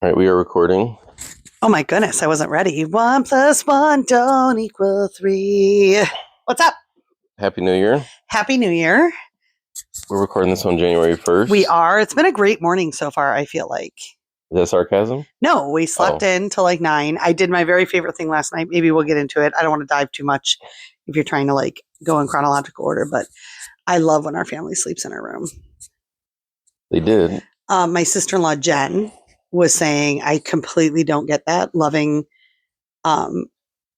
All right, we are recording. Oh my goodness, I wasn't ready. 1 + 1 don't equal 3. What's up? Happy New Year. Happy New Year. We're recording this on January 1st. We are. It's been a great morning so far, I feel like. Is that sarcasm? No, we slept in till like 9. I did my very favorite thing last night. Maybe we'll get into it. I don't want to dive too much if you're trying to like go in chronological order, but I love when our family sleeps in our room. They did. My sister-in-law, Jen, was saying, I completely don't get that, loving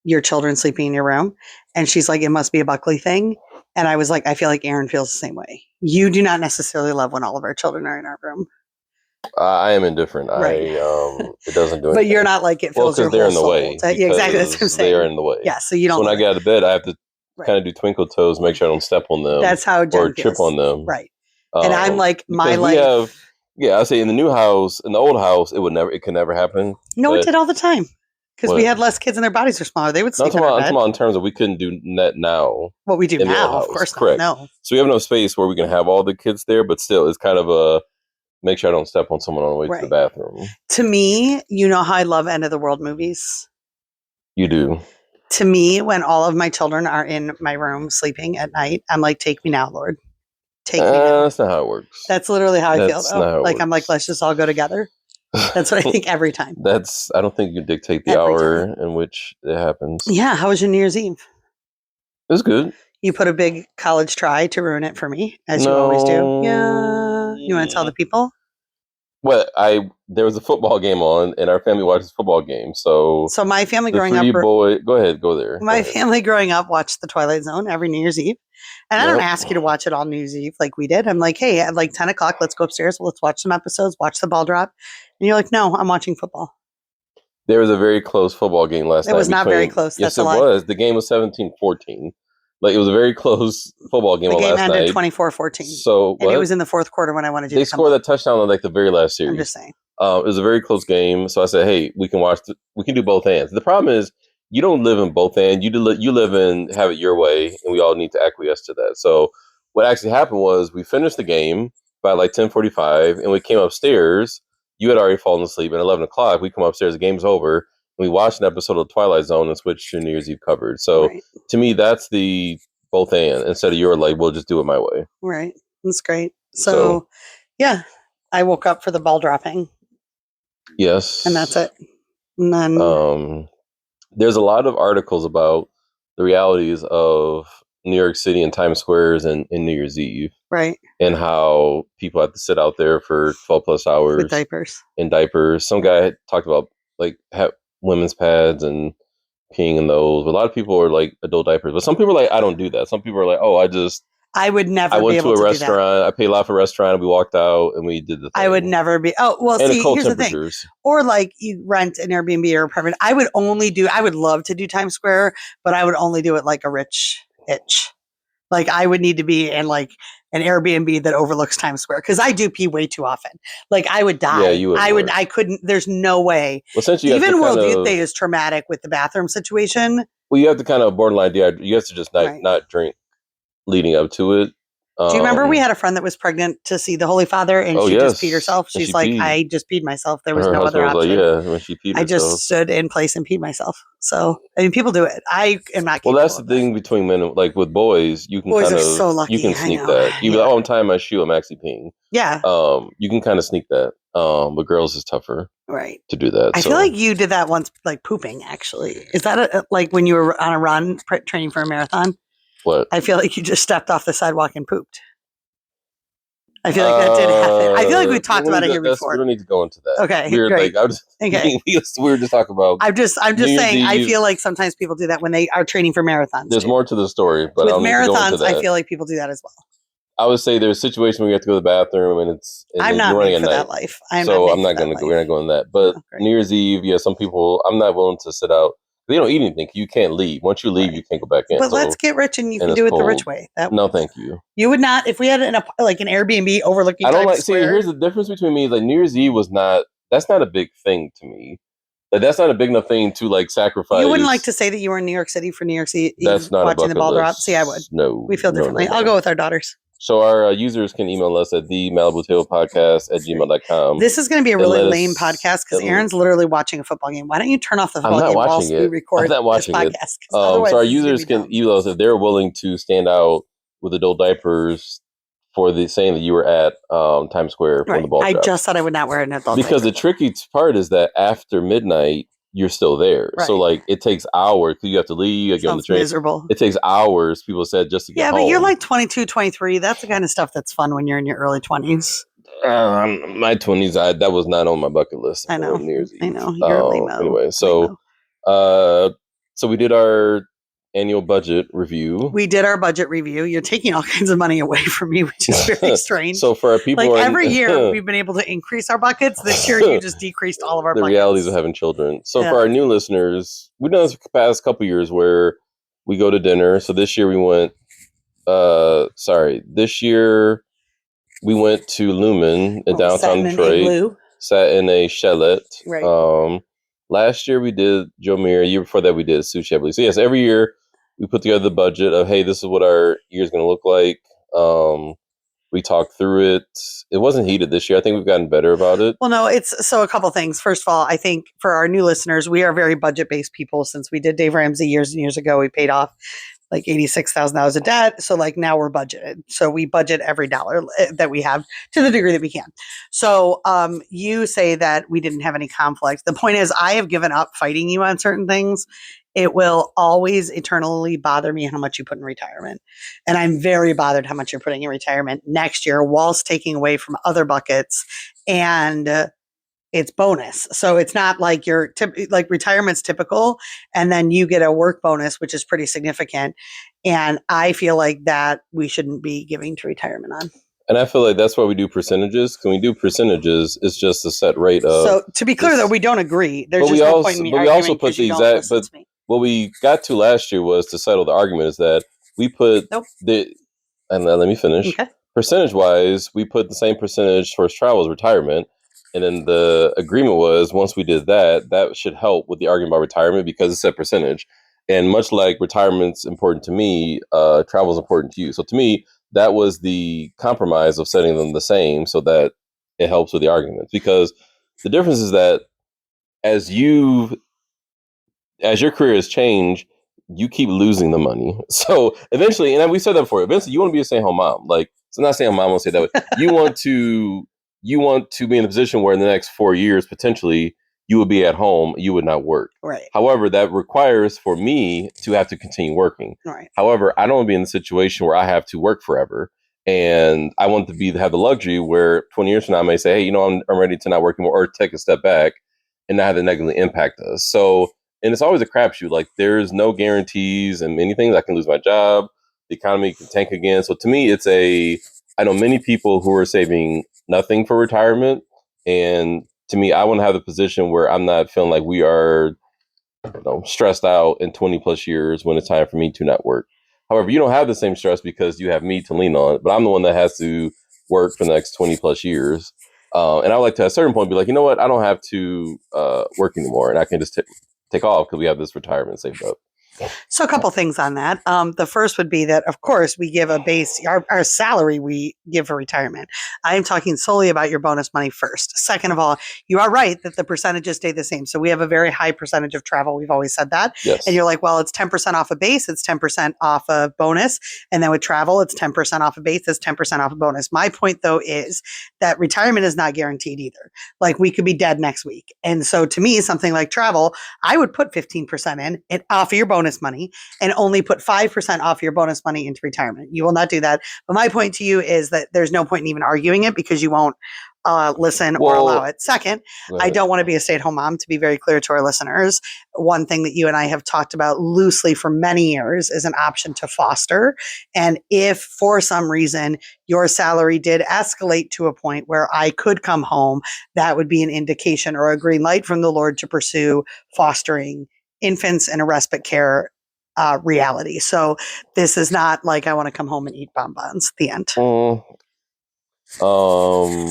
your children sleeping in your room. And she's like, it must be a Buckley thing. And I was like, I feel like Aaron feels the same way. You do not necessarily love when all of our children are in our room. I am indifferent. Right. It doesn't do anything. But you're not like it fills your whole they're in the soul. way. Yeah, exactly. That's what I'm saying. They are in the way. Yeah, so you don't. So when I get out of bed, I have to kind of do twinkle toes, make sure I don't step on them. That's how Jen or trip on them. Right. And I'm like, my life. I say in the new house, in the old house, it could never happen. No, it did all the time. Because we had less kids and their bodies were smaller. They would sleep in our bed. I'm talking about in terms of we couldn't do that now. What we do now, of course. Correct. No. So we have enough space where we can have all the kids there, but still, it's kind of a make sure I don't step on someone on the way to the bathroom. To me, you know how I love end of the world movies? You do. To me, when all of my children are in my room sleeping at night, I'm like, take me now, Lord. Take me now. That's not how it works. That's literally how I feel. I'm like, let's just all go together. That's what I think every time. I don't think you can dictate the hour in which it happens. Yeah. How was your New Year's Eve? It was good. You put a big college try to ruin it for me, as you always do. Yeah. You want to tell the people? Well, there was a football game on, and our family watches football games. So my family growing up, go ahead, go there. My family growing up watched The Twilight Zone every New Year's Eve, and I don't ask you to watch it all New Year's Eve like we did. I'm like, hey, at like 10 o'clock, let's go upstairs. Let's watch some episodes. Watch the ball drop, and you're like, no, I'm watching football. There was a very close football game last night. It was not very close. Yes, it was. The game was 17-14. Like, it was a very close football game last night. The game ended 24-14. So, and it was in the fourth quarter when I wanted you to come. They scored that touchdown on like the very last series. I'm just saying. It was a very close game. So I said, hey, we can do both ends. The problem is you don't live in both ends. You live in have it your way, and we all need to acquiesce to that. So what actually happened was we finished the game by like 10:45, and we came upstairs. You had already fallen asleep. At 11 o'clock, we come upstairs. The game's over. We watched an episode of Twilight Zone and switched to New Year's Eve coverage. So to me, that's the both and instead of your like, we'll just do it my way. Right. That's great. So yeah, I woke up for the ball dropping. Yes. And that's it. And then there's a lot of articles about the realities of New York City and Times Squares and New Year's Eve. Right. And how people have to sit out there for 12 plus hours. With diapers. In diapers. Some guy talked about like women's pads and peeing in those. But a lot of people are like adult diapers. But some people are like, I don't do that. Some people are like, I would never I went be able to a to restaurant. do that. I paid a lot for a restaurant. And we walked out and we did the thing. I would never be. Oh, well, and see, cold here's the thing. Or like you rent an Airbnb or apartment. I would love to do Times Square, but I would only do it like a rich itch. Like I would need to be in like an Airbnb that overlooks Times Square because I do pee way too often. Like I would die. Yeah, you would. I couldn't. There's no way. Well, since you even World Youth Day is traumatic with the bathroom situation. Well, you have to kind of borderline dehydrate. You have to just not drink leading up to it. Do you remember we had a friend that was pregnant to see the Holy Father and she just peed herself? She's like, I just peed myself. There was no other option. Like, when she peed herself. I just stood in place and peed myself. So, I mean, people do it. I am not capable. Well, that's the thing between men. Like with boys, you can boys are so lucky. You can sneak that. You be like, I'm tying my shoe. I'm actually peeing. Yeah. You can kind of sneak that. But girls is tougher. Right. To do that. I feel like you did that once, like pooping, actually. Is that like when you were on a run training for a marathon? What? I feel like you just stepped off the sidewalk and pooped. I feel like that did happen. I feel like we talked about it here before. We don't need to go into that. Okay, great. Like, we were just talking about. I'm just saying. I feel like sometimes people do that when they are training for marathons. There's more to the story, but with marathons, I feel like people do that as well. I would say there's a situation where you have to go to the bathroom, and I'm not made for that life. I'm not going to go. We're not going that. But New Year's Eve, some people. I'm not willing to sit out. They don't eat anything. You can't leave. Once you leave, you can't go back in. But let's get rich, and you can do it the rich way. No, thank you. You would not if we had an Airbnb overlooking. I don't like. See, here's the difference between me. Like New Year's Eve was not. That's not a big thing to me. Like that's not a big enough thing to like sacrifice. You wouldn't like to say that you were in New York City for New York City. That's not watching the ball drop. See, I would. No, we feel differently. I'll go with our daughters. So our users can email us at themalibutablepodcast@gmail.com. This is going to be a And really let us- lame podcast because and- Aaron's literally watching a football game. Why don't you turn off the I'm football not game watching whilst we it. record I'm not this watching it. podcast? 'Cause otherwise So our this is gonna users be can dumb. email us if they're willing to stand out with adult diapers for the saying that you were at Times Square when the ball I dropped. just said I would not wear an adult Because the diaper. tricky part is that after midnight, you're still there. So Right. like it takes hours. You have to leave. You get on the Sounds train. miserable. It takes hours. People said just to get Yeah, home. but you're like 22, 23. That's the kind of stuff that's fun when you're in your early 20s. My 20s. That was not on my bucket list. I know. New Year's Eve. I know. You're lame-o. Anyway, so so we did our annual budget review. We did our budget review. You're taking all kinds of money away from me, which is very strange. So for our people, like who are- every year, we've been able to increase our buckets. This year, you just decreased all of our the buckets. realities of having children. So Yeah. for our new listeners, we've done this for the past couple years where we go to dinner. So this year we went. This year we went to Lumen in downtown Detroit. Sat in a chalet. Right. Last year we did Joe Mir. Year before that we did Sushi, I believe. So yes, every year we put together the budget of, hey, this is what our year's going to look like. We talked through it. It wasn't heated this year. I think we've gotten better about it. Well, no, it's so a couple things. First of all, I think for our new listeners, we are very budget-based people. Since we did Dave Ramsey years and years ago, we paid off like $86,000 of debt. So like now we're budgeted. So we budget every dollar that we have to the degree that we can. So you say that we didn't have any conflict. The point is I have given up fighting you on certain things. It will always eternally bother me how much you put in retirement. And I'm very bothered how much you're putting in retirement next year whilst taking away from other buckets. And it's bonus. So it's not like like retirement's typical and then you get a work bonus, which is pretty significant. And I feel like that we shouldn't be giving to retirement on. And I feel like that's why we do percentages. When we do percentages, it's just a set rate of. So to be clear, though, we don't agree. There's But just we no also- point in me but we arguing also put 'cause you the don't exact- listen but- to me. What we got to last year was to settle the argument is that we put Nope. and let me finish. Okay. Percentage wise, we put the same percentage towards travel as retirement. And then the agreement was once we did that, that should help with the argument about retirement because it's a percentage. And much like retirement's important to me, travel is important to you. So to me, that was the compromise of setting them the same so that it helps with the arguments. Because the difference is that as your career has changed, you keep losing the money. So eventually, and we said that before, eventually you want to be a stay-at-home mom. Like, so I'm not saying mom won't say that way. You want to be in a position where in the next 4 years, potentially, you would be at home, you would not work. Right. However, that requires for me to have to continue working. Right. However, I don't want to be in the situation where I have to work forever. And I want to have the luxury where 20 years from now, I may say, hey, I'm ready to not work anymore or take a step back and not have it negatively impact us. So, and it's always a crapshoot. Like there's no guarantees and many things. I can lose my job. The economy can tank again. So to me, I know many people who are saving nothing for retirement. And to me, I want to have the position where I'm not feeling like we are stressed out in 20 plus years when it's time for me to not work. However, you don't have the same stress because you have me to lean on, but I'm the one that has to work for the next 20 plus years. And I would like to at a certain point be like, you know what? I don't have to work anymore and I can just take off because we have this retirement saved up. So a couple things on that. The first would be that, of course, we give a base, our salary we give for retirement. I am talking solely about your bonus money first. Second of all, you are right that the percentages stay the same. So we have a very high percentage of travel. We've always said that. Yes. And you're like, well, it's 10% off a base, it's 10% off a bonus. And then with travel, it's 10% off a base, it's 10% off a bonus. My point, though, is that retirement is not guaranteed either. Like we could be dead next week. And so to me, something like travel, I would put 15% in and off of your bonus money and only put 5% off your bonus money into retirement. You will not do that. But my point to you is that there's no point in even arguing it because you won't listen or allow it. Second, I don't want to be a stay-at-home mom, to be very clear to our listeners. One thing that you and I have talked about loosely for many years is an option to foster. And if for some reason your salary did escalate to a point where I could come home, that would be an indication or a green light from the Lord to pursue fostering infants in a respite care reality. So this is not like I want to come home and eat bonbons. The end.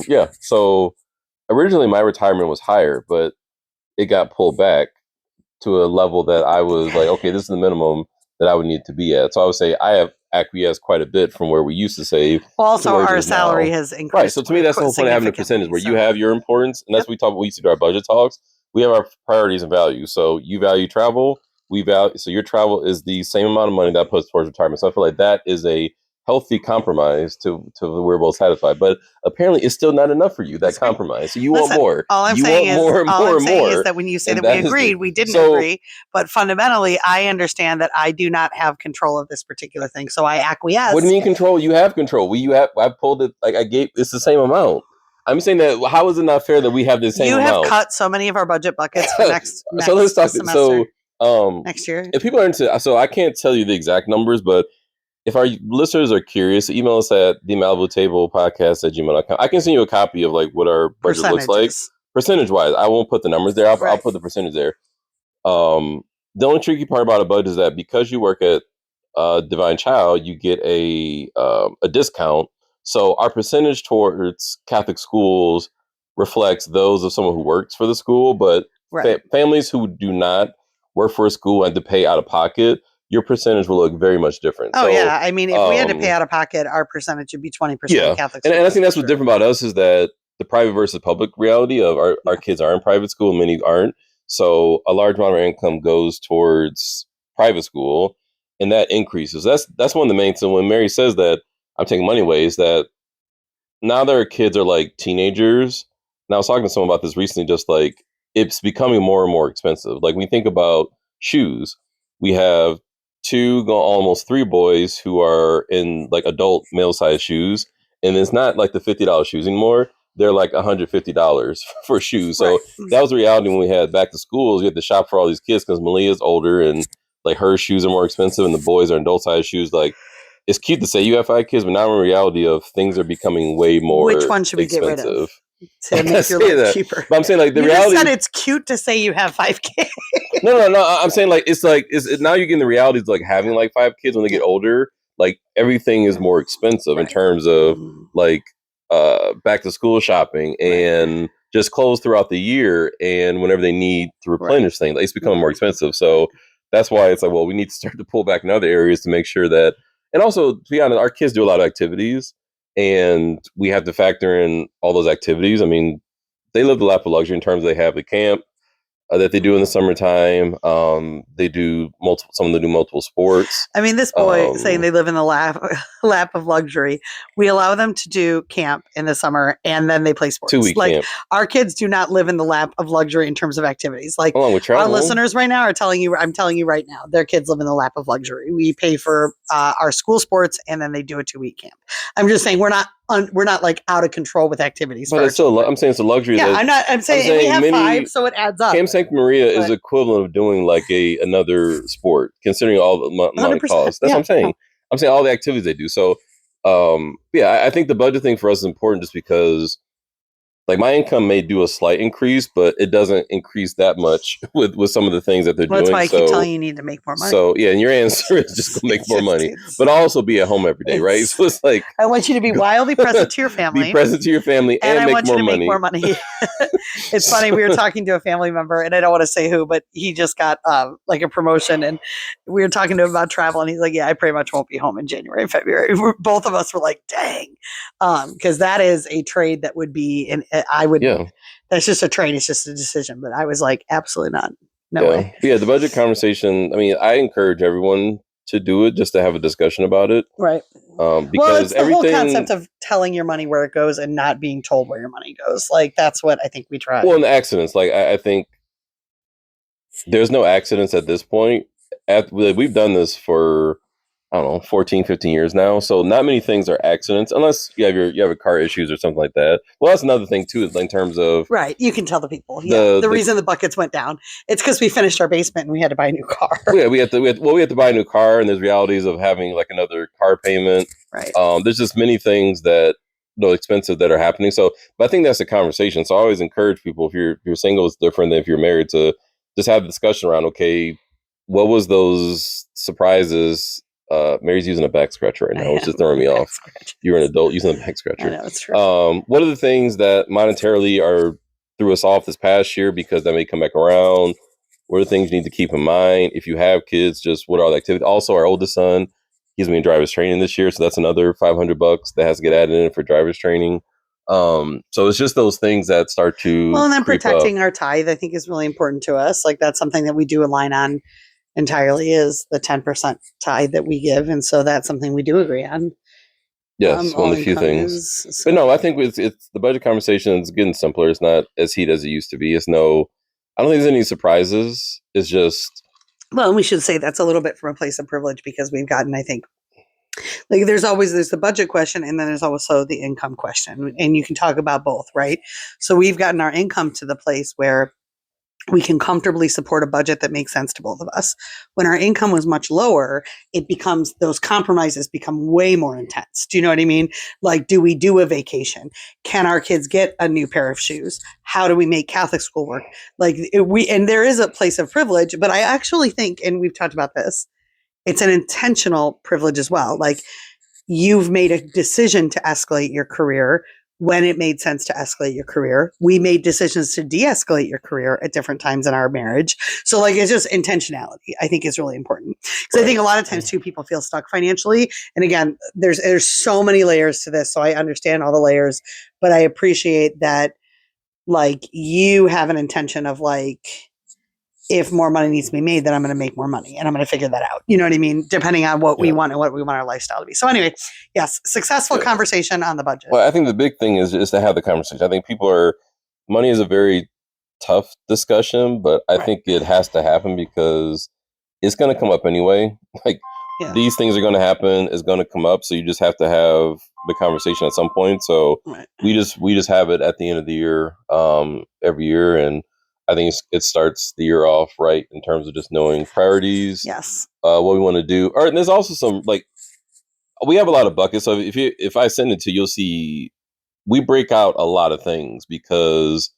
Yeah. So originally my retirement was higher, but it got pulled back to a level that I was like, okay, this is the minimum that I would need to be at. So I would say I have acquiesced quite a bit from where we used to save. Also, where it our is now. salary has increased. Right. So to me, that's the whole point of having a percentage where you have your importance, and that's what we talk. We used to do our budget talks. We have our priorities and values. So you value travel. We value. So your travel is the same amount of money that puts towards retirement. So I feel like that is a healthy compromise to where we're both satisfied. But apparently, it's still not enough for you. That compromise. So you want more. All I'm you saying want more and more and more. Is that when you say that we agreed, we didn't agree. But fundamentally, I understand that I do not have control of this particular thing. So I acquiesce. What do you mean control? You have control. I pulled it. Like I gave. It's the same amount. I'm saying that. How is it not fair that we have the same amount? You have cut so many of our budget buckets for next so let's talk. semester. So next year. If people are into, so I can't tell you the exact numbers, but if our listeners are curious, email us at themalibutablepodcast@gmail.com. I can send you a copy of like what our budget looks like percentage wise. I won't put the numbers there. I'll put the percentage there. The only tricky part about a budget is that because you work at Divine Child, you get a discount. So our percentage towards Catholic schools reflects those of someone who works for the school, but families who do not work for a school and to pay out of pocket, your percentage will look very much different. Oh, so, yeah. I mean, if we had to pay out of pocket, our percentage would be 20% Catholic schools. And I think that's what's different about us is that the private versus public reality of our kids are in private school, many aren't. So a large amount of our income goes towards private school, and that increases. That's one of the main. So when Mary says that I'm taking money away, is that now their kids are like teenagers. And I was talking to someone about this recently, just like it's becoming more and more expensive. Like when you think about shoes, we have almost 3 boys who are in like adult male size shoes, and it's not like the $50 shoes anymore. They're like $150 for shoes. So that was the reality when we had back to schools. You had to shop for all these kids because Malia's older and like her shoes are more expensive and the boys are adult size shoes. Like it's cute to say you have 5 kids, but now in reality of things are becoming way more expensive. Which one should we get rid of? To make your life cheaper. But I'm saying like the reality. You said it's cute to say you have 5 kids. No. I'm saying like it's now you're getting the reality of like having like 5 kids when they get older. Like everything is more expensive in terms of like back to school shopping and just clothes throughout the year and whenever they need to replenish things, like, it's becoming more expensive. So that's why it's like, well, we need to start to pull back in other areas to make sure that, and also to be honest, our kids do a lot of activities. And we have to factor in all those activities. I mean, they live the lap of luxury in terms of they have a camp that they do in the summertime. They do some of them do multiple sports. I mean, this boy saying they live in the lap of luxury. We allow them to do camp in the summer and then they play sports. 2-week camp. Our kids do not live in the lap of luxury in terms of activities. Like our listeners right now are telling you, I'm telling you right now, their kids live in the lap of luxury. We pay for our school sports and then they do a 2-week camp. I'm just saying we're not like out of control with activities. But it's still, I'm saying it's a luxury. Yeah, I'm saying we have 5, so it adds up. Camp Sancta Maria is equivalent of doing like another sport, considering all the amount of costs. That's what I'm saying. I'm saying all the activities they do. So, I think the budget thing for us is important just because like my income may do a slight increase, but it doesn't increase that much with some of the things that they're doing. That's why I keep telling you need to make more money. So and your answer is just go make more money, but also be at home every day, right? So it's like I want you to be wildly present to your family, be present to your family, and I make want more you to money. Make more money. It's funny. We were talking to a family member, and I don't want to say who, but he just got like a promotion, and we were talking to him about travel, and he's like, "Yeah, I pretty much won't be home in January and February." Both of us were like, "Dang," because that is a trade that would be, and I would. Yeah. That's just a trade. It's just a decision. But I was like, absolutely not. No way. Yeah, the budget conversation. I mean, I encourage everyone to do it just to have a discussion about it. Right. Because it's the whole concept of telling your money where it goes and not being told where your money goes. Like, that's what I think we try. Well, and the accidents. Like, I think there's no accidents at this point. We've done this for, I don't know, 14, 15 years now. So not many things are accidents unless you have a car issues or something like that. Well, that's another thing too, in terms of you can tell the people. The reason the buckets went down, it's because we finished our basement and we had to buy a new car. Yeah, we had to buy a new car, and there's realities of having like another car payment. Right. There's just many things that expensive that are happening. So, but I think that's a conversation. So I always encourage people, if you're single, it's different than if you're married, to just have a discussion around, okay, what was those surprises? Mary's using a back scratcher right now, which is throwing me off. You're an adult using a back scratcher. I know, it's true. What are the things that monetarily threw us off this past year because that may come back around? What are the things you need to keep in mind? If you have kids, just what are the activities? Also, our oldest son, he's doing driver's training this year, so that's another $500 that has to get added in for driver's training. So it's just those things that start to Well, and then creep protecting up. our tithe, I think, is really important to us. Like that's something that we do align on entirely is the 10% tithe that we give, and so that's something we do agree on. Yes, one all of the few income things. is- But no, I think it's the budget conversation is getting simpler. It's not as heated as it used to be. It's no, I don't think there's any surprises. It's just well, and we should say that's a little bit from a place of privilege because we've gotten, I think, like there's the budget question and then there's also the income question, and you can talk about both, right? So we've gotten our income to the place where we can comfortably support a budget that makes sense to both of us. When our income was much lower, it becomes those compromises become way more intense. Do you know what I mean? Like, do we do a vacation? Can our kids get a new pair of shoes? How do we make Catholic school work? Like and there is a place of privilege, but I actually think, and we've talked about this, it's an intentional privilege as well. Like you've made a decision to escalate your career when it made sense to escalate your career. We made decisions to de-escalate your career at different times in our marriage. So like it's just intentionality, I think is really important. Because I think a lot of times too people feel stuck financially. And again, there's so many layers to this. So I understand all the layers, but I appreciate that like you have an intention of like if more money needs to be made, then I'm going to make more money and I'm going to figure that out. You know what I mean? Depending on what we want and what we want our lifestyle to be. So anyway, yes, successful conversation on the budget. Well, I think the big thing is to have the conversation. I think money is a very tough discussion, but I think it has to happen because it's going to come up anyway. Like these things are going to happen. It's going to come up. So you just have to have the conversation at some point. So we just have it at the end of the year, every year. And I think it starts the year off right in terms of just knowing priorities. Yes. What we want to do. Or and there's also some like we have a lot of buckets. So if I send it to you, you'll see we break out a lot of things because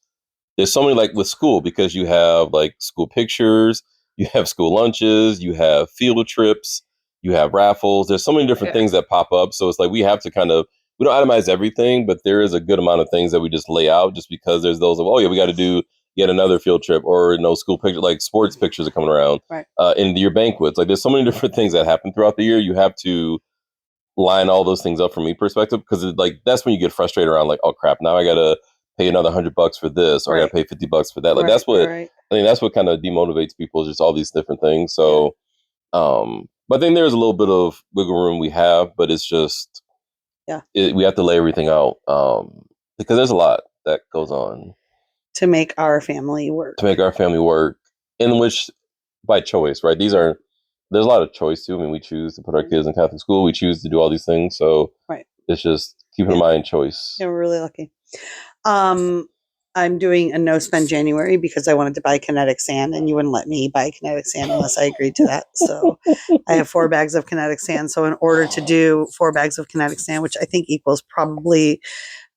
there's so many like with school because you have like school pictures, you have school lunches, you have field trips, you have raffles. There's so many different things that pop up. So it's like we have to we don't itemize everything, but there is a good amount of things that we just lay out just because there's those of, oh yeah, we got to do yet another field trip or school picture, like sports pictures are coming around in your banquets. Like there's so many different things that happen throughout the year. You have to line all those things up from me perspective because like that's when you get frustrated around like, oh crap, now I gotta pay another $100 for this or I gotta pay $50 for that. Like that's what I mean, that's what kind of demotivates people, is just all these different things. So but then there's a little bit of wiggle room we have, but it's just we have to lay everything out because there's a lot that goes on to make our family work in which by choice, right? There's a lot of choice too. I mean, we choose to put our kids in Catholic school. We choose to do all these things. So it's just keeping in mind choice. Yeah, we're really lucky. I'm doing a no spend January because I wanted to buy kinetic sand and you wouldn't let me buy kinetic sand unless I agreed to that. So I have 4 bags of kinetic sand. So in order to do 4 bags of kinetic sand, which I think equals probably,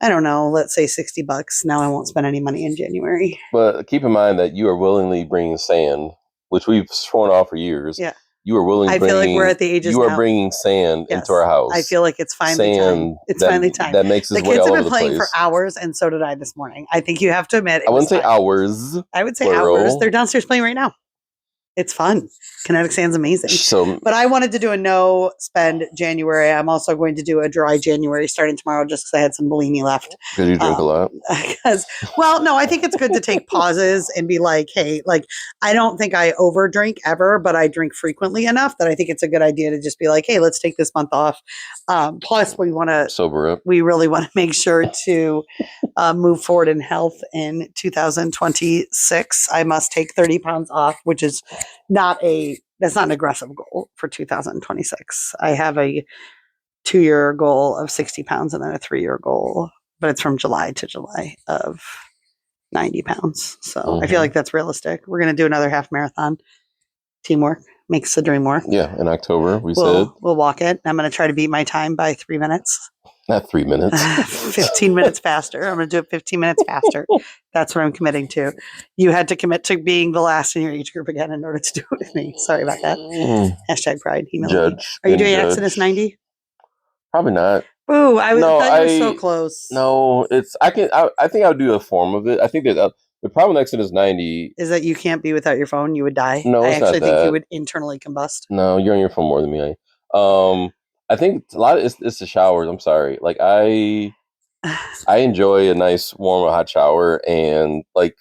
I don't know, let's say $60. Now I won't spend any money in January. But keep in mind that you are willingly bringing sand, which we've sworn off for years. Yeah. You are willing. I feel like we're at the ages you are now. Bringing sand into our house. I feel like it's finally time. It's finally time. That makes the kids have been playing for hours, and so did I this morning. I think you have to admit. I wouldn't say hours. I would say hours. They're downstairs playing right now. It's fun. Kinetic sand's amazing. But I wanted to do a no spend January. I'm also going to do a dry January starting tomorrow just because I had some Bellini left. Because you drink a lot? Well, no, I think it's good to take pauses and be like, hey, like, I don't think I over drink ever, but I drink frequently enough that I think it's a good idea to just be like, hey, let's take this month off. Plus, we want to sober up. We really want to make sure to move forward in health in 2026. I must take 30 pounds off, which is that's not an aggressive goal for 2026. I have a 2-year goal of 60 pounds and then a 3-year goal, but it's from July to July of 90 pounds. So I feel like that's realistic. We're going to do another half marathon. Teamwork makes the dream work. Yeah. In October, we'll walk it. I'm going to try to beat my time by 3 minutes. Not 3 minutes. 15 minutes faster. I'm going to do it 15 minutes faster. That's what I'm committing to. You had to commit to being the last in your age group again in order to do it with me. Sorry about that. Hashtag pride. Judge. Are you doing Exodus 90? Probably not. Ooh, I was so close. No, I think I would do a form of it. I think that the problem with Exodus 90 is that you can't be without your phone. You would die. No, I actually think you would internally combust. No, you're on your phone more than me. I think a lot of it's the showers. I'm sorry. Like I enjoy a nice warm hot shower, and like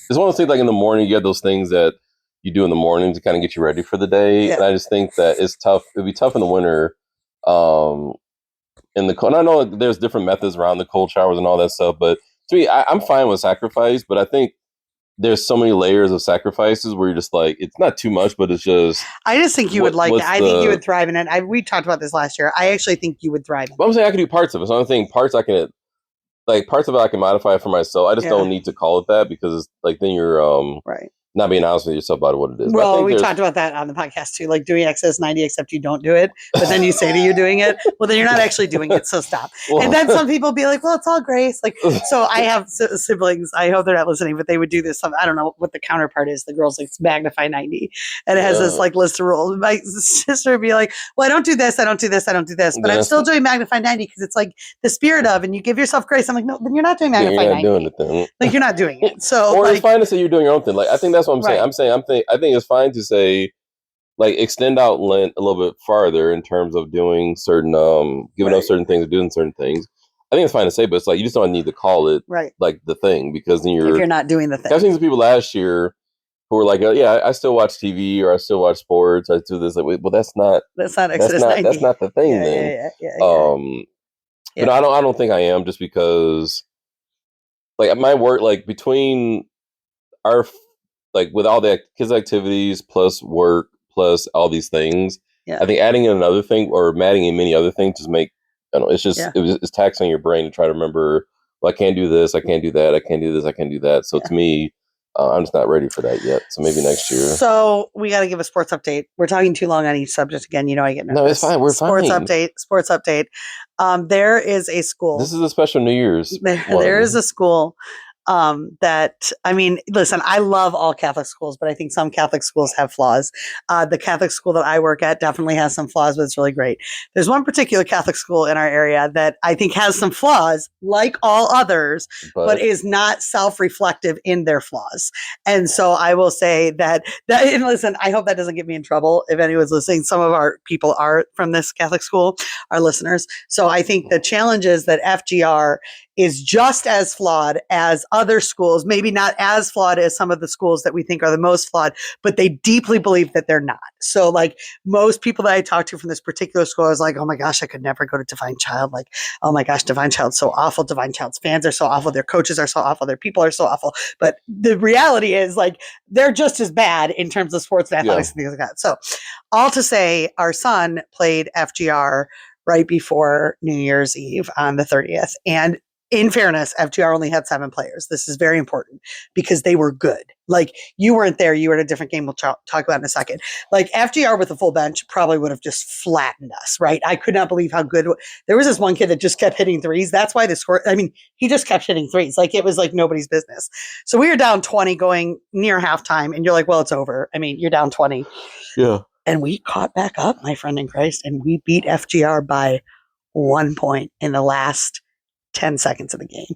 it's one of those things. Like in the morning, you have those things that you do in the morning to kind of get you ready for the day. And Yeah. I just think that it's tough. It'd be tough in the winter. Um, in the cold. And I know there's different methods around the cold showers and all that stuff, but to me, I'm fine with sacrifice. But I think there's so many layers of sacrifices where you're just like, it's not too much, but it's just. I just think you would like it. what's I think you the- would thrive in it. We talked about this last year. I actually think you would thrive in But it. I'm saying I can do parts of it. So I'm saying parts I can, like parts of it I can modify for myself. I just Yeah. don't need to call it that because like then you're Right. not being honest with yourself about what it is. But I Well, think we there's- talked about that on the podcast too, like doing XS90, except you don't do it, but then you say that you're doing it. Well, then you're not actually doing it, so stop. well, And then some people be like, well, it's all grace. Like, so I have siblings. I hope they're not listening, but they would do this. I don't know what the counterpart is. The girls like magnify 90, and it has this like list of rules. My sister would be like, well, I don't do this. I don't do this. I don't do this, but I'm Yes. still doing magnify 90 because it's like the spirit of, and you give yourself grace. I'm like, no, then you're not doing you're magnify not 90. doing it then. Like you're not doing it. So Or like, it's fine to say you're doing your own thing. Like I think that's what I'm saying. Right. I think it's fine to say like extend out Lent a little bit farther in terms of doing certain giving up Right. certain things or doing certain things. I think it's fine to say, but it's like you just don't need to call it right. like the thing because then If you're you're not doing the thing. I've seen some people last year who were like, yeah, I still watch TV or I still watch sports. I do this. Like, well, that's not Exodus 90. that's not the thing Yeah, then. yeah. But I don't think I am just because like my work like between our like with all the kids activities plus work plus all these things. Yeah. I think adding in another thing or adding in many other things just make I don't know. It's just Yeah. it's taxing your brain to try to remember. Well, I can't do this. I can't do that. I can't do this. I can't do that. So Yeah. to me, I'm just not ready for that yet. So maybe next year. So we got to give a sports update. We're talking too long on each subject again. You know, I get nervous. No, it's fine. We're sports fine. Sports update. There is a school. This is a special New Year's. There is a school that, I mean, listen, I love all Catholic schools, but I think some Catholic schools have flaws. The Catholic school that I work at definitely has some flaws, but it's really great. There's one particular Catholic school in our area that I think has some flaws, like all others, but is not self-reflective in their flaws. And so I will say that, and listen, I hope that doesn't get me in trouble if anyone's listening. Some of our people are from this Catholic school, our listeners. So I think the challenge is that FGR is just as flawed as other schools, maybe not as flawed as some of the schools that we think are the most flawed, but they deeply believe that they're not. So like most people that I talked to from this particular school, I was like, oh my gosh, I could never go to Divine Child. Like, oh my gosh, Divine Child's so awful. Divine Child's fans are so awful. Their coaches are so awful. Their people are so awful. But the reality is like, they're just as bad in terms of sports and athletics and things like that. So all to say, our son played FGR right before New Year's Eve on the 30th. And in fairness, FGR only had 7 players. This is very important because they were good. Like you weren't there. You were at a different game. We'll talk about in a second. Like FGR with a full bench probably would have just flattened us, right? I could not believe how good. There was this one kid that just kept hitting threes. That's why the score, I mean, he just kept hitting threes. Like it was like nobody's business. So we were down 20 going near halftime and you're like, well, it's over. I mean, you're down 20. Yeah. And we caught back up, my friend in Christ, and we beat FGR by 1 point in the last 10 seconds of the game.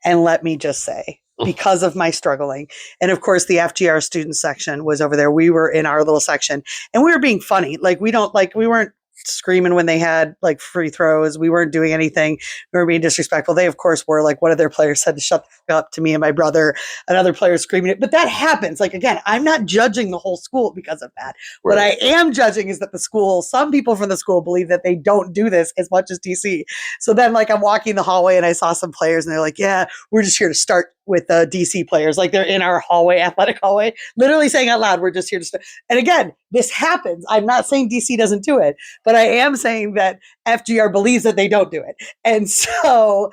And let me just say, because of my struggling, and of course the FGR student section was over there. We were in our little section and we were being funny. Like we weren't screaming when they had like free throws. We weren't doing anything. We were being disrespectful. They of course were. Like one of their players said to shut the fuck up to me and my brother. Another player screaming it. But that happens. Like again, I'm not judging the whole school because of that. Right. What I am judging is that the school, some people from the school believe that they don't do this as much as DC. So then like I'm walking the hallway and I saw some players and they're like, yeah, we're just here to start with the DC players. Like they're in our hallway, athletic hallway, literally saying out loud, we're just here to start. And again, this happens. I'm not saying DC doesn't do it, but I am saying that FGR believes that they don't do it. And so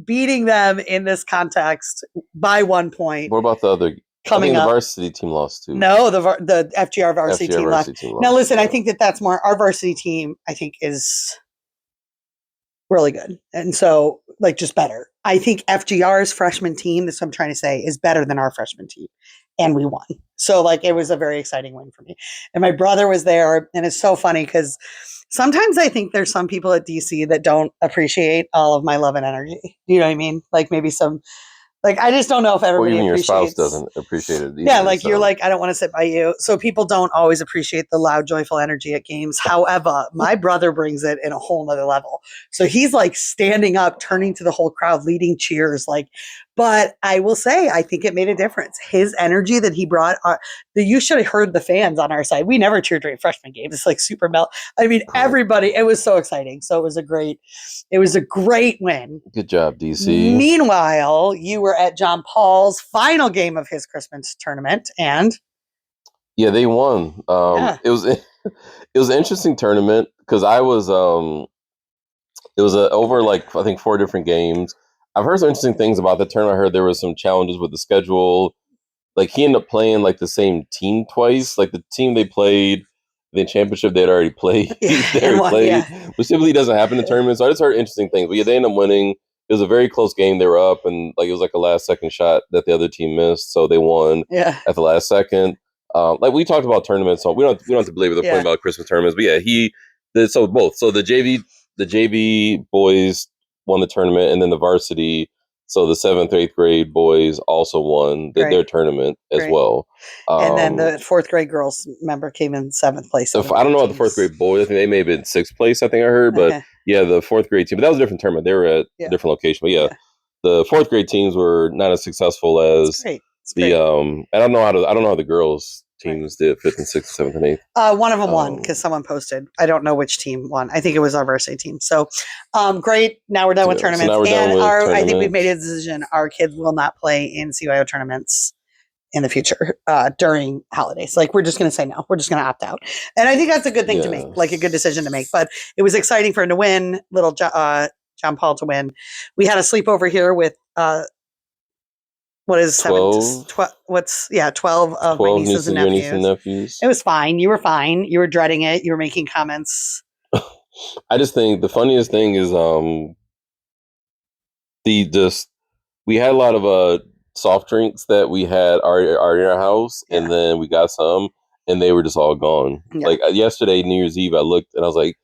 beating them in this context by 1 point. What about the other? Coming the up, varsity team lost too. No, the FGR varsity team lost. Now listen, I think that's more, our varsity team, I think is really good. And so like just better. I think FGR's freshman team, that's what I'm trying to say, is better than our freshman team. And we won. So like it was a very exciting win for me. And my brother was there. And it's so funny because sometimes I think there's some people at DC that don't appreciate all of my love and energy. You know what I mean? Like maybe some Like, I just don't know if Or everybody even your spouse appreciates. doesn't appreciate it either. Yeah, like you're so. like, I don't want to sit by you. So people don't always appreciate the loud, joyful energy at games. However, my brother brings it in a whole nother level. So he's like standing up, turning to the whole crowd, leading cheers. Like, but I will say, I think it made a difference. His energy that he brought, you should have heard the fans on our side. We never cheered during freshman games. It's like super melt. I mean, everybody, it was so exciting. So it was a great win. Good job, DC. Meanwhile, you were at John Paul's final game of his Christmas tournament, and yeah, they won. Yeah. It was it was an interesting tournament because I was it was over like I think 4 different games. I've heard some interesting things about the tournament. I heard there was some challenges with the schedule. Like he ended up playing like the same team twice. Like the team they played the championship they'd already played. Which typically doesn't happen in tournaments. So I just heard interesting things. But yeah, they ended up winning. It was a very close game. They were up, and like it was like a last second shot that the other team missed, so they won at the last second. Like we talked about tournaments, so we don't have to belabor the point about Christmas tournaments. But yeah, so both. So the JV boys won the tournament, and then the varsity. So the 7th, 8th grade boys also won their tournament as well. And then the 4th grade girls member came in 7th place. I don't know about the 4th grade boys. I think they may have been 6th place, I think I heard. But yeah, the 4th grade team. But that was a different tournament. They were at a different location. But yeah, the 4th grade teams were not as successful as the I don't know how the girls teams did 5th and 6th, 7th and 8th. One of them won because someone posted. I don't know which team won. I think it was our varsity team. So great. Now we're done with tournaments. I think we've made a decision. Our kids will not play in CYO tournaments in the future during holidays. Like we're just going to say no. We're just going to opt out. And I think that's a good thing to make, like a good decision to make. But it was exciting for him to win, little John Paul to win. We had a sleepover here with what is 12? 12 of my nieces and nephews. It was fine. You were fine. You were dreading it. You were making comments. I just think the funniest thing is we had a lot of soft drinks that we had are in our house, and then we got some, and they were just all gone. Like yesterday, New Year's Eve, I looked and I was like,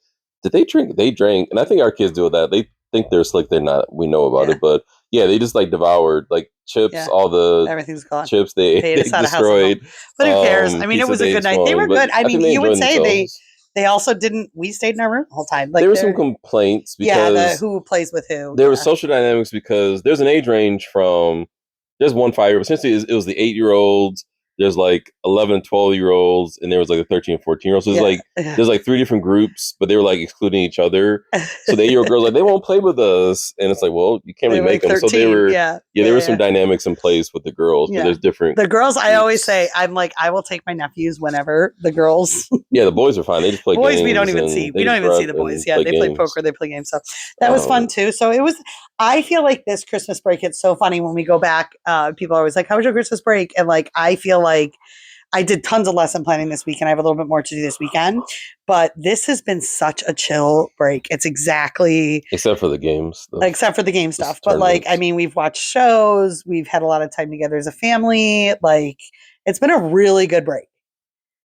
"Did they drink?" They drank, and I think our kids do that. They think they're slick. They're not. We know about it, but yeah, they just like devoured like chips. All the everything's gone. Chips they destroyed. But who cares? I mean, it was a good night. They were good. I mean, you would say they also didn't. We stayed in our room the whole time. Like there were some complaints because who plays with who. There was social dynamics because there's an age range from there's 1 5-year-old. Essentially, it was the 8-year-olds. There's like 11, 12-year-olds, and there was like a 13, 14-year-old. So there's like 3 different groups, but they were like excluding each other. So the 8-year-old girls like they won't play with us, and it's like, well, you can't really make them. 13, so they were there were some dynamics in place with the girls. But there's different. The girls, I always say, I'm like, I will take my nephews whenever. The girls, the boys are fine. They just play boys. Games we don't even see. We don't even see the boys. Yeah, they play poker. They play games. So that was fun too. So it was. I feel like this Christmas break, it's so funny when we go back. People are always like, "How was your Christmas break?" And like, I feel like I did tons of lesson planning this week, and I have a little bit more to do this weekend. But this has been such a chill break. It's exactly except for the games, except for the game stuff. But like, I mean, we've watched shows. We've had a lot of time together as a family. Like, it's been a really good break.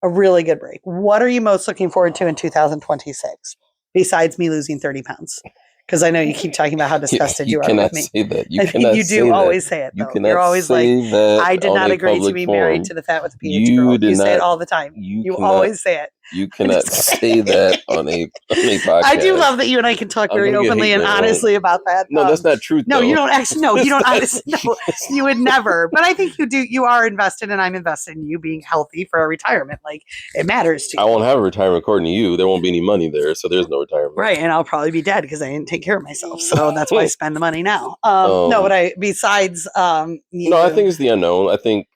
A really good break. What are you most looking forward to in 2026 besides me losing 30 pounds? Because I know you keep talking about how disgusted you are with me. Say that. You do always say it, though. You're always like, I did not agree to be married to the fat with the PH girl. You say it all the time. You always say it. You cannot say that on a podcast. I do love that you and I can talk very openly and honestly about that. No, that's not true. No, you don't actually. No, you don't honestly. No, you would never. But I think you do. You are invested, and I'm invested in you being healthy for a retirement. Like it matters to you. I won't have a retirement according to you. There won't be any money there, so there's no retirement. Right, and I'll probably be dead because I didn't take care of myself. So that's why I spend the money now. No, but besides. No, I think it's the unknown. I think.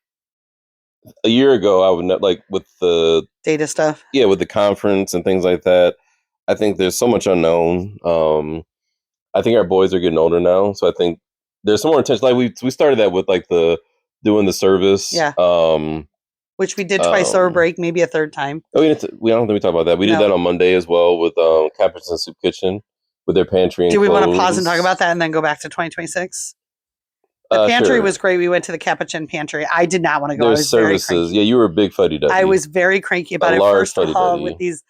A year ago, I would not like with the data stuff. Yeah, with the conference and things like that. I think there's so much unknown. I think our boys are getting older now, so I think there's some more attention. Like we started that with like doing the service. Yeah. Which we did twice over break, maybe a third time. Oh, we don't think we talk about that. We did that on Monday as well with Capuchin Soup Kitchen with their pantry. Do we want to pause and talk about that and then go back to 2026? The pantry was great. We went to the Capuchin pantry. I did not want to go. There's services. Yeah, you were a big fuddy duddy. I was very cranky about it. First of all, with these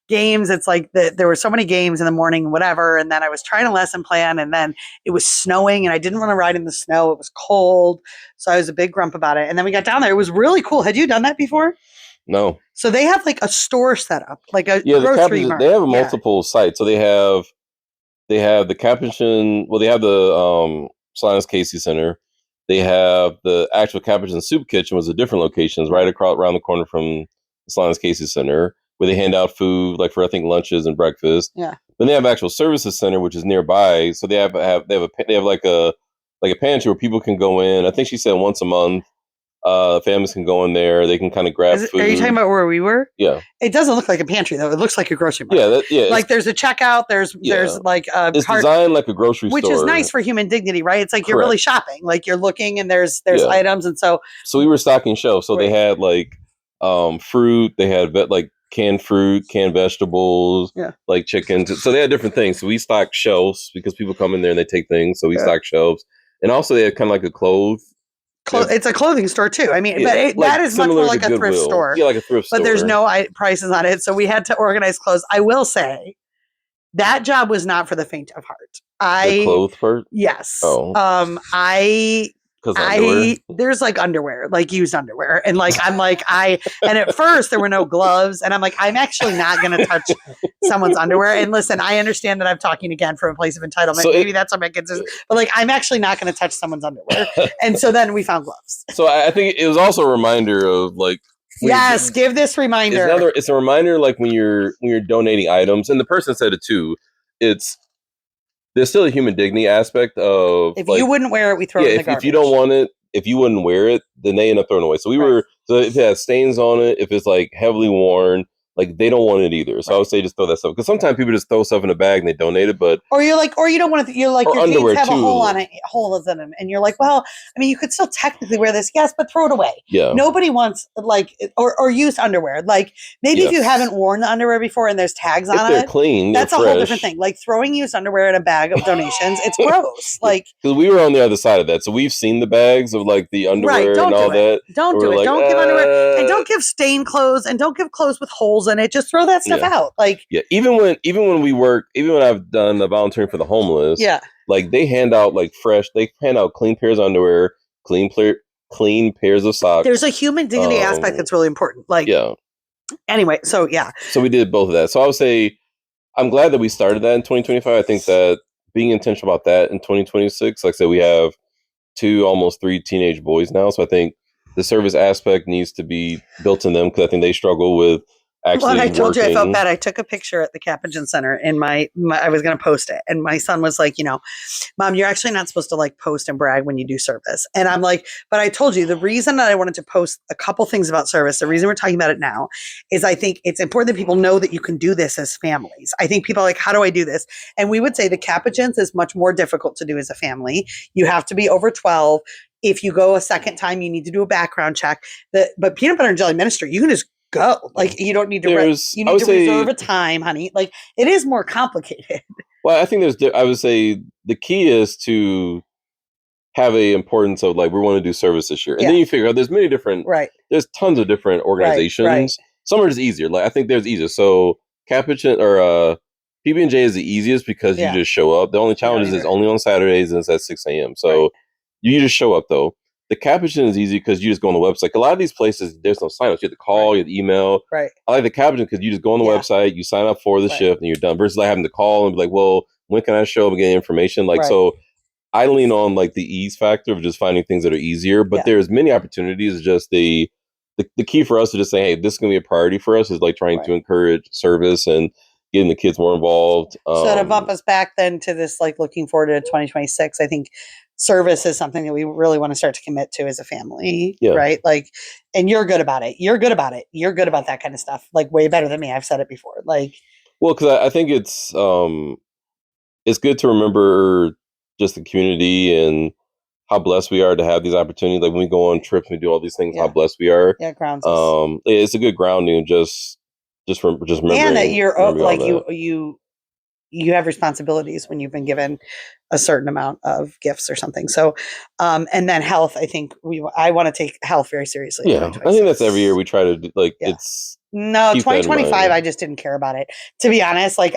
games. It's like there were so many games in the morning, whatever. And then I was trying to lesson plan, and then it was snowing, and I didn't want to ride in the snow. It was cold, so I was a big grump about it. And then we got down there. It was really cool. Had you done that before? No. So they have like a store set up, like a Yeah, grocery market. they have multiple sites. So they have the Capuchin. Well, they have the Salinas Casey Center. They have the actual Capuchin Soup Kitchen, was a different locations right across around the corner from the Salinas Casey Center, where they hand out food like for I think lunches and breakfast. Yeah. Then they have actual services center, which is nearby. So they have like a pantry where people can go in. I think she said once a month. Families can go in there. They can kind of grab food. Are you talking about where we were? Yeah. It doesn't look like a pantry though. It looks like a grocery market. Yeah. Like there's a checkout. There's like a it's cart, designed like a grocery which store, is nice for human dignity, right? It's like you're really shopping. Like you're looking and there's items, and so we were stocking shelves. So they had like fruit. They had like canned fruit, canned vegetables, like chickens. So they had different things. So we stocked shelves because people come in there and they take things. So we stocked shelves, and also they had kind of like a clothes. It's a clothing store too. I mean, but that is much more like a thrift store. Yeah, like a thrift store. But there's no prices on it, so we had to organize clothes. I will say that job was not for the faint of heart. The clothes part? Yes. Oh. There's like underwear, like used underwear. And like, and at first there were no gloves. And I'm like, I'm actually not going to touch someone's underwear. And listen, I understand that I'm talking again from a place of entitlement. So maybe that's what my kids is. But like, I'm actually not going to touch someone's underwear. And so then we found gloves. So I think it was also a reminder of like, yes, give this reminder. It's a reminder like when you're donating items, and the person said it too, there's still a human dignity aspect of if you wouldn't wear it, we throw it in the garbage. If you don't want it, if you wouldn't wear it, then they end up throwing it away. So so if it has stains on it, if it's like heavily worn, like they don't want it either. So I would say just throw that stuff, because sometimes people just throw stuff in a bag and they donate it, but or you don't want to. You're like your jeans have a hole on it, holes in them, and you're like, well, I mean, you could still technically wear this, yes, but throw it away. Yeah, nobody wants like or used underwear. Like maybe if you haven't worn the underwear before and there's tags on it, clean. That's a whole different thing. Like throwing used underwear in a bag of donations, it's gross. Like because we were on the other side of that, so we've seen the bags of like the underwear and all that. Don't do it. Don't give underwear, and don't give stained clothes, and don't give clothes with holes in it. Just throw that stuff out. Like even when we work, even when I've done the volunteering for the homeless, like they hand out clean pairs of underwear, clean pairs of socks. There's a human dignity aspect that's really important. Like anyway, so we did both of that. So I would say I'm glad that we started that in 2025. I think that being intentional about that in 2026, like I said, we have 2 almost 3 teenage boys now, so I think the service aspect needs to be built in them, because I think they struggle with actually I told you I felt bad. I took a picture at the Capuchin Center and I was going to post it. And my son was like, Mom, you're actually not supposed to like post and brag when you do service. And I'm like, but I told you the reason that I wanted to post a couple things about service, the reason we're talking about it now is I think it's important that people know that you can do this as families. I think people are like, how do I do this? And we would say the Capuchins is much more difficult to do as a family. You have to be over 12. If you go a second time, you need to do a background check. But Peanut Butter and Jelly Ministry, you can just go. Like you don't need to reserve a time, honey. Like it is more complicated. Well, I think I would say the key is to have a importance of like, we want to do service this year. And then you figure out there's many different, there's tons of different organizations. Right. Some are just easier. Like I think there's easier. So Capuchin or PB&J is the easiest because you just show up. The only challenge is it's only on Saturdays and it's at 6 a.m. So you just show up though. The Capuchin is easy because you just go on the website. A lot of these places, there's no sign-ups. You have to call, you have to email. Right. I like the Capuchin because you just go on the website, you sign up for the shift, and you're done. Versus like having to call and be like, well, when can I show up and get information? Like, so I lean on like the ease factor of just finding things that are easier. But there's many opportunities. Just the key for us to just say, hey, this is going to be a priority for us is like trying to encourage service and getting the kids more involved. So to bump us back then to this, like looking forward to 2026, I think service is something that we really want to start to commit to as a family, right? Like, and you're good about it. You're good about it. You're good about that kind of stuff. Like way better than me. I've said it before. Like, well, because I think it's good to remember just the community and how blessed we are to have these opportunities. Like when we go on trips, and we do all these things, how blessed we are. Yeah, grounds us. It's a good grounding. Just remembering, and that you're like you have responsibilities when you've been given a certain amount of gifts or something. So, and then health, I think I want to take health very seriously. Yeah. I think that's every year we try to do, like, it's No, Keep that in 2025, mind. I just didn't care about it. To be honest, like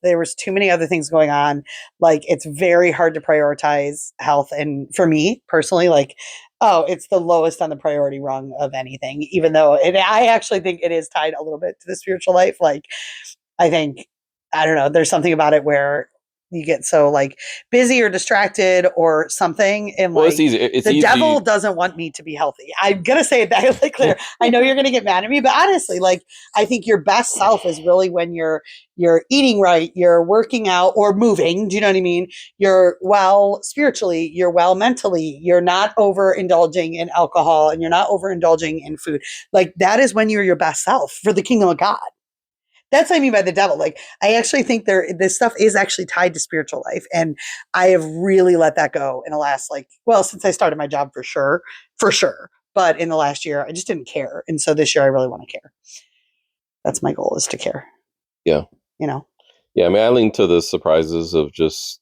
there was too many other things going on. Like it's very hard to prioritize health. And for me personally, like, oh, it's the lowest on the priority rung of anything, even though I actually think it is tied a little bit to the spiritual life. Like, I think, I don't know, there's something about it where you get so like busy or distracted or something. And Well, it's like, easy. It's the easy. devil doesn't want me to be healthy. I'm going to say it that like clear. I know you're going to get mad at me, but honestly, like, I think your best self is really when you're eating right, you're working out or moving. Do you know what I mean? You're well spiritually, you're well mentally, you're not overindulging in alcohol and you're not overindulging in food. Like that is when you're your best self for the kingdom of God. That's what I mean by the devil. Like, I actually think this stuff is actually tied to spiritual life. And I have really let that go in the last, like, well, since I started my job for sure. But in the last year, I just didn't care. And so this year, I really want to care. That's my goal, is to care. Yeah. You know? Yeah. I mean, I lean to the surprises of just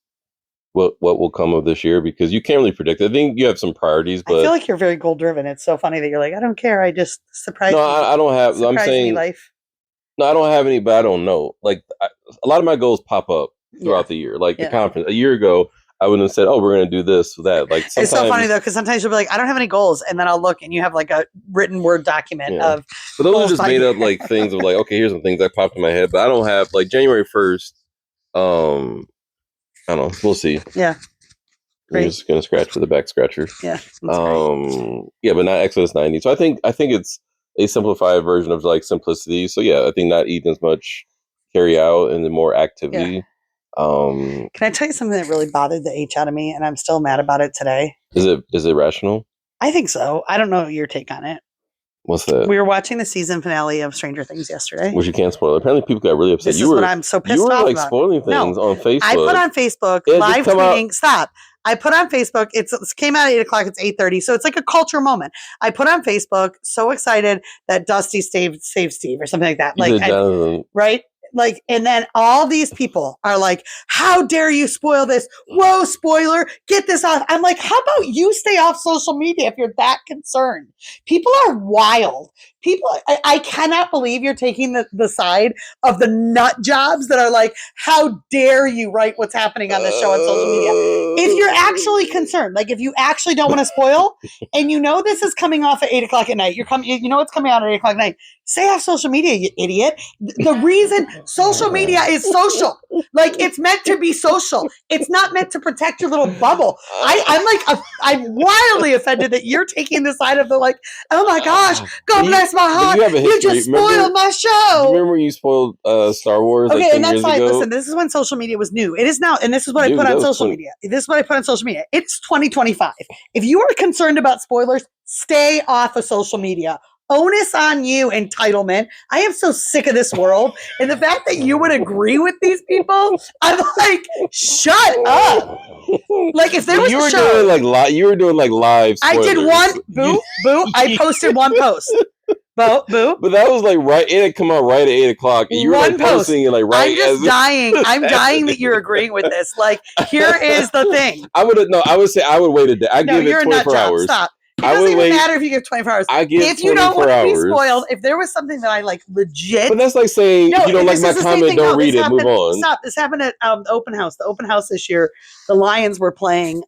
what will come of this year because you can't really predict. I think you have some priorities, I feel but like you're very goal driven. It's so funny that you're like, I don't care. I just no, I don't have. I'm surprise me saying life. no, I don't have any, but I don't know. Like a lot of my goals pop up throughout Yeah. the year. Like the Yeah. conference a year ago, I wouldn't have said, "Oh, we're going to do this or that." Like sometimes, It's so funny though, because sometimes you'll be like, I don't have any goals, and then I'll look, and you have like a written Word document Yeah. of. But those are goals just by made year. up like things of like, okay, here's some things that popped in my head, but I don't have like January 1st. I don't know. We'll see. Yeah. We're Great. just gonna scratch for the back scratcher. Yeah. That's great. Yeah, but not Exodus 90. So I think it's a simplified version of like simplicity. So yeah, I think not eating as much carry out and then more activity. Can I tell you something that really bothered the H out of me, and I'm still mad about it today? Is it rational? I think so. I don't know your take on it. What's that? We were watching the season finale of Stranger Things yesterday. Which you can't spoil. Apparently, people got really upset. This is what I'm so pissed you were off like about. spoiling things on Facebook. I put on Facebook It live just come out- tweeting. Stop. I put on Facebook. It came out at 8:00. It's 8:30. So it's like a culture moment. I put on Facebook, so excited that Dusty saved Steve or something like that. You Like, said Jonathan. right? Like, and then all these people are like, how dare you spoil this? Whoa, spoiler, get this off. I'm like, how about you stay off social media if you're that concerned? People are wild. People, I cannot believe you're taking the side of the nut jobs that are like, how dare you write what's happening on the show on social media? If you're actually concerned, like if you actually don't want to spoil, and you know this is coming off at 8:00 at night, you know it's coming out at 8:00 at night. Stay off social media, you idiot. The reason social media is social, like it's meant to be social. It's not meant to protect your little bubble. I'm wildly offended that you're taking the side of the like, oh my gosh, God bless my heart. You just spoiled my show. Remember when you spoiled Star Wars? Okay, like 10 and that's years fine. ago? Listen, this is when social media was new. It is now, and this is what I Dude, put that on was social 20 media. This is what I put on social media. It's 2025. If you are concerned about spoilers, stay off of social media. Onus on you, entitlement. I am so sick of this world. And the fact that you would agree with these people, I'm like, shut up. Like if there was you a were show. doing like live I spoilers. did one, boo. I posted one post. Boo. But that was like right, it had come out right at 8:00. And you were One like post. posting it like right I'm just dying. I'm dying that you're agreeing with this. Like, here is the thing. I would say I would wait a day. I give it 24 hours. Stop. It doesn't even matter if you give 24 hours. I give if you don't want to be hours. spoiled, if there was something that I like legit. But that's like saying if you don't like my comment, don't read it, move on. Stop. This happened at the open house. The open house this year, the Lions were playing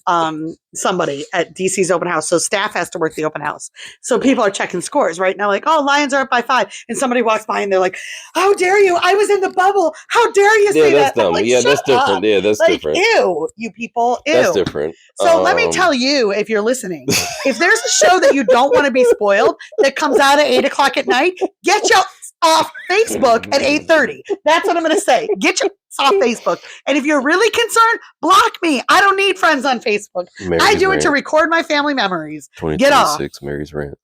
somebody at DC's open house. So staff has to work the open house. So people are checking scores right now, like, oh, Lions are up by 5. And somebody walks by and they're like, how dare you? I was in the bubble. How dare you say that? Yeah, that's dumb. Like, yeah, that's different. Up. Yeah, that's like, different. Ew, you people. Ew. That's different. So let me tell you, if you're listening, if there's a show that you don't want to be spoiled that comes out at 8:00 at night, get your off Facebook at 8:30. That's what I'm going to say. Get your off Facebook. And if you're really concerned, block me. I don't need friends on Facebook. I do it to record my family memories. Get off. Mary's Rant.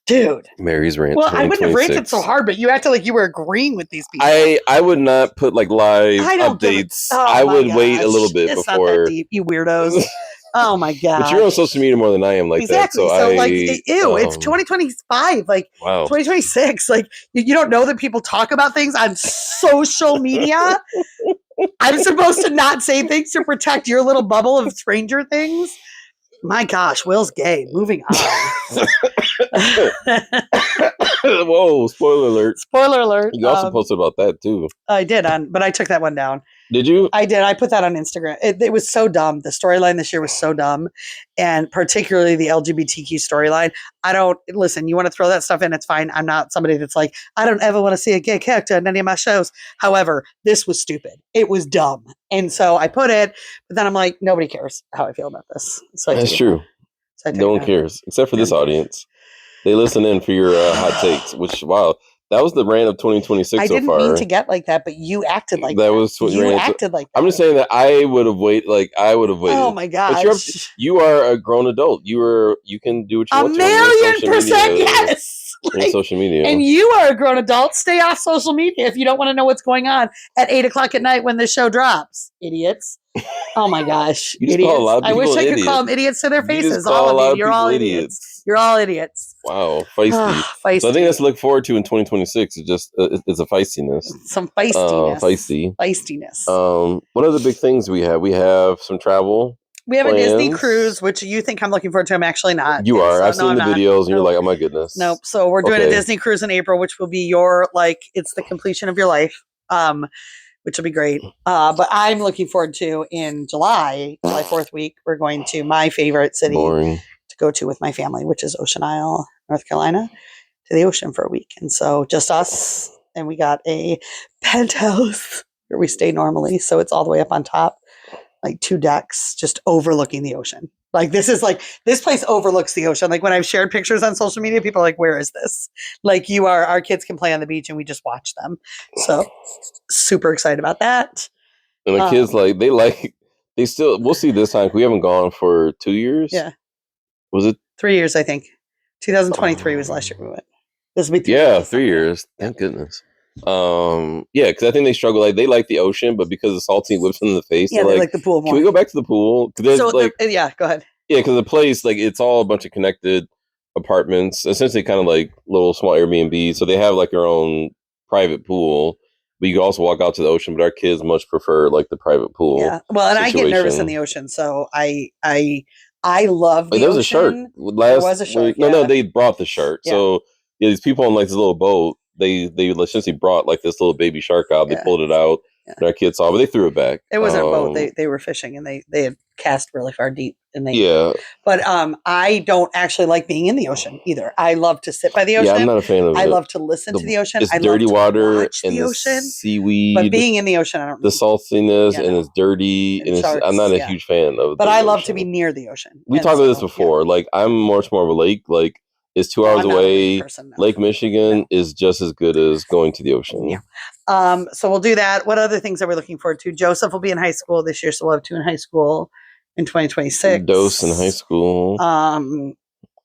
Dude. Mary's Rant. Well, I wouldn't have ranted so hard, but you acted like you were agreeing with these people. I would not put like live updates. I would wait a little bit it's before. Not that deep, you weirdos. Oh my god! But you're on social media more than I am, like exactly. that. So like, ew, it's 2025. Like, wow. 2026. Like, you don't know that people talk about things on social media. I'm supposed to not say things to protect your little bubble of Stranger Things. My gosh, Will's gay. Moving on. Whoa! Spoiler alert. Spoiler alert. You also posted about that too. I did, but I took that one down. Did you? I did. I put that on Instagram. It was so dumb. The storyline this year was so dumb, and particularly the LGBTQ storyline. I don't listen. You want to throw that stuff in? It's fine. I'm not somebody that's like, I don't ever want to see a gay character in any of my shows. However, this was stupid. It was dumb, and so I put it. But then I'm like, nobody cares how I feel about this. So That's true. So no one cares except for this audience. They listen in for your hot takes. Which wow. That was the rant of 2026 I so didn't far. mean to get like that, but you acted like that. That was what you acted like that. I'm just saying that I would have waited. Oh my gosh. But you are a grown adult. You can do what you want to. 1,000,000% yes. Like, social media. And you are a grown adult. Stay off social media if you don't want to know what's going on at 8:00 at night when the show drops. Idiots. Oh my gosh. Idiots. I wish I could call them idiots to their faces. All of you. You're all idiots. You're all idiots. Wow, feisty. Feisty. So I think that's to look forward to in 2026. It's just it's a feistiness. Some feistiness. Feisty. What are the big things we have? We have some travel. We have a Disney cruise, which you think I'm looking forward to. I'm actually not. You are. I've seen the videos, and you're like, oh my goodness. Nope. So we're doing a Disney cruise in April, which will be it's the completion of your life. Which will be great. But I'm looking forward to in July 4th week, we're going to my favorite city to go to with my family, which is Ocean Isle, North Carolina, to the ocean for a week. And so just us, and we got a penthouse where we stay normally. So it's all the way up on top, like 2 decks, just overlooking the ocean. Like this place overlooks the ocean. Like when I've shared pictures on social media, people are like, where is this? Like our kids can play on the beach and we just watch them. So super excited about that. And the kids we'll see this time. We haven't gone for 2 years. Yeah. Was it 3 years? I think 2023 was last year we went. This will be 3 years. 3 years. Thank goodness. Because I think they struggle. Like they like the ocean, but because the saltine whips in the face, they like the pool more. Can we go back to the pool? So go ahead. Yeah, because the place, it's all a bunch of connected apartments, essentially kind of like little small Airbnb. So they have like their own private pool, but you can also walk out to the ocean. But our kids much prefer like the private pool. Yeah, well, and situation. I get nervous in the ocean, so I love the ocean. There was a shark. There was a shark. No, they brought the shark. Yeah. So these people on like this little boat. They essentially brought like this little baby shark out. They pulled it out. Yeah. And our kids saw it, but they threw it back. It wasn't a boat. They were fishing and they had cast really far deep. And But I don't actually like being in the ocean either. I love to sit by the ocean. Yeah, I'm not a fan of it. I love to listen to the ocean. It's I dirty love water watch and the ocean, seaweed. But being in the ocean, I don't. The saltiness and it's dirty and sharks, I'm not a huge fan of. But I love to be near the ocean. We talked about this before. Like I'm much more of a lake. Like. It's 2 hours away. Lake Michigan is just as good as going to the ocean. Yeah. So we'll do that. What other things are we looking forward to? Joseph will be in high school this year, so we'll have 2 in high school in 2026. Dose in high school.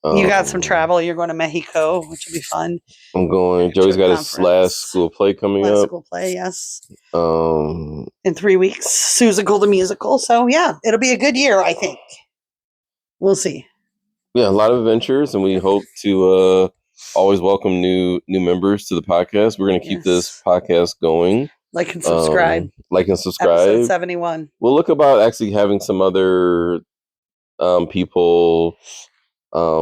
You got some travel. You're going to Mexico, which will be fun. I'm going. Joey's got his last school play coming up. School play, yes. In 3 weeks, Susical the musical. So yeah, it'll be a good year, I think. We'll see. Yeah, a lot of adventures, and we hope to always welcome new members to the podcast. We're going to keep this podcast going. Like and subscribe. Episode 71. We'll look about actually having some other people,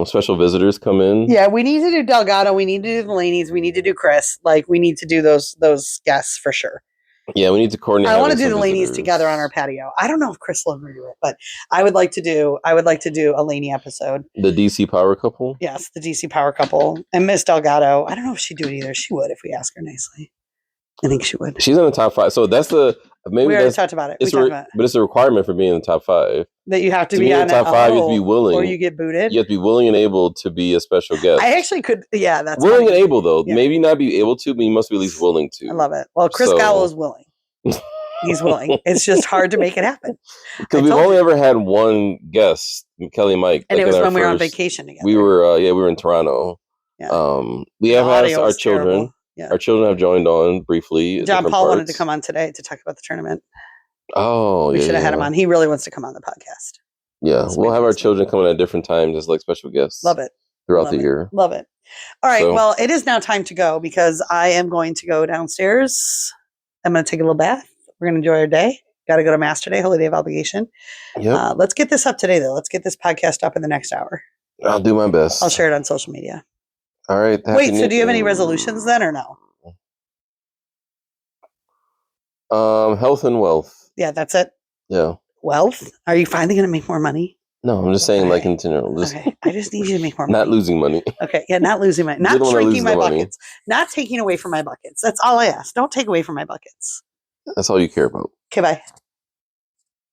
special visitors come in. Yeah, we need to do Delgado. We need to do the Laney's. We need to do Chris. Like we need to do those guests for sure. Yeah, we need to coordinate. I want to do the Laney's together on our patio. I don't know if Chris will ever do it, but I would like to do a Laney episode. The DC Power couple? Yes, the DC Power couple. And Miss Delgado. I don't know if she'd do it either. She would if we ask her nicely. I think she would. She's in the top 5. So that's maybe we already talked about it. But it's a requirement for being in the top 5. That you have to be in the top 5. You have to be willing, or you get booted. You have to be willing and able to be a special guest. I actually could. Yeah, that's willing and able though. Yeah. Maybe not be able to, but you must be at least willing to. I love it. Well, Chris Gowell is willing. He's willing. It's just hard to make it happen. Because we've only ever had one guest, Kelly and Mike, and it was when we were on vacation together. We were in Toronto. Yeah. We have had our children. Yeah. Our children have joined on briefly. John Paul wanted to come on today to talk about the tournament. Oh, we should have had him on. He really wants to come on the podcast. Yeah, we'll have our children coming at different times as like special guests. Love it. Throughout the year. Love it. All right. Well, it is now time to go because I am going to go downstairs. I'm going to take a little bath. We're going to enjoy our day. Got to go to Mass today, Holy Day of Obligation. Yep. Let's get this up today, though. Let's get this podcast up in the next hour. I'll do my best. I'll share it on social media. All right. Wait, so do you have any resolutions then or no? Health and wealth. Yeah, that's it. Yeah. Wealth? Are you finally going to make more money? No, I'm just saying, like Okay. in general, just Okay, I just need you to make more not money. losing money. Okay, yeah, not losing my, You're not the one that shrinking loses my the money. buckets, not taking away from my buckets. That's all I ask. Don't take away from my buckets. That's all you care about. Okay, bye.